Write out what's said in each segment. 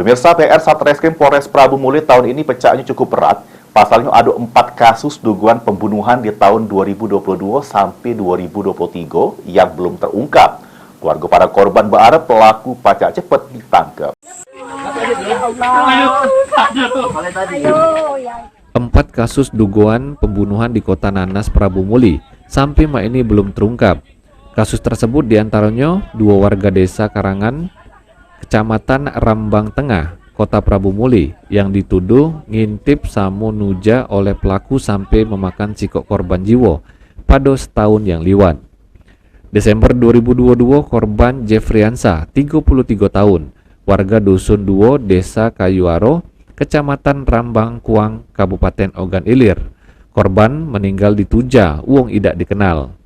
Pemirsa, PR Satreskrim Polres Prabu Muli tahun ini pecahnya cukup berat. Pasalnya ada 4 kasus dugaan pembunuhan di tahun 2022 sampai 2023 yang belum terungkap. Keluarga para korban berharap pelaku pacak cepat ditangkap. 4 kasus dugaan pembunuhan di Kota Nanas, Prabu Muli sampai ini belum terungkap. Kasus tersebut diantaranya 2 warga desa Karangan, Kecamatan Rambang Tengah, Kota Prabu Muli yang dituduh ngintip Samo Nuja oleh pelaku sampai memakan sikok korban jiwa pada setahun yang liwat. Desember 2022, korban Jeffriansa, 33 tahun, warga Dusun 2, Desa Kayuaro, Kecamatan Rambang Kuang, Kabupaten Ogan Ilir. Korban meninggal di Tuja, uang tidak dikenal,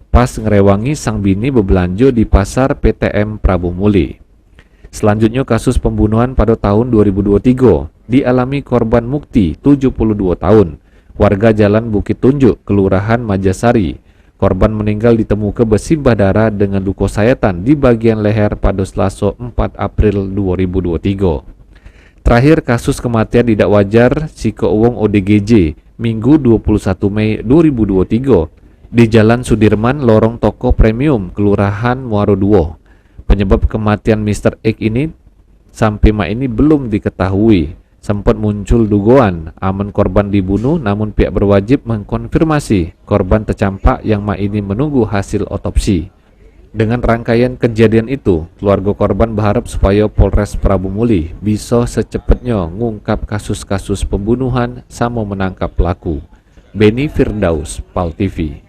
pas ngerewangi sang bini berbelanja di pasar PTM Prabu Muli. Selanjutnya kasus pembunuhan pada tahun 2023 dialami korban Mukti, 72 tahun, warga Jalan Bukit Tunjuk, Kelurahan Majasari. Korban meninggal ditemukan bersimbah darah dengan luka sayatan di bagian leher pada Selasa 4 April 2023. Terakhir kasus kematian tidak wajar Siko Wong ODGJ Minggu 21 Mei 2023 di Jalan Sudirman, Lorong Toko Premium, Kelurahan Muaro Duo. Penyebab kematian Mr. X ini sampai ini belum diketahui. Sempat muncul dugaan aman korban dibunuh, namun pihak berwajib mengkonfirmasi korban tercampak yang ini menunggu hasil otopsi. Dengan rangkaian kejadian itu, keluarga korban berharap supaya Polres Prabu Muli bisa secepatnya mengungkap kasus-kasus pembunuhan sama menangkap pelaku. Beni Firdaus, PAL TV.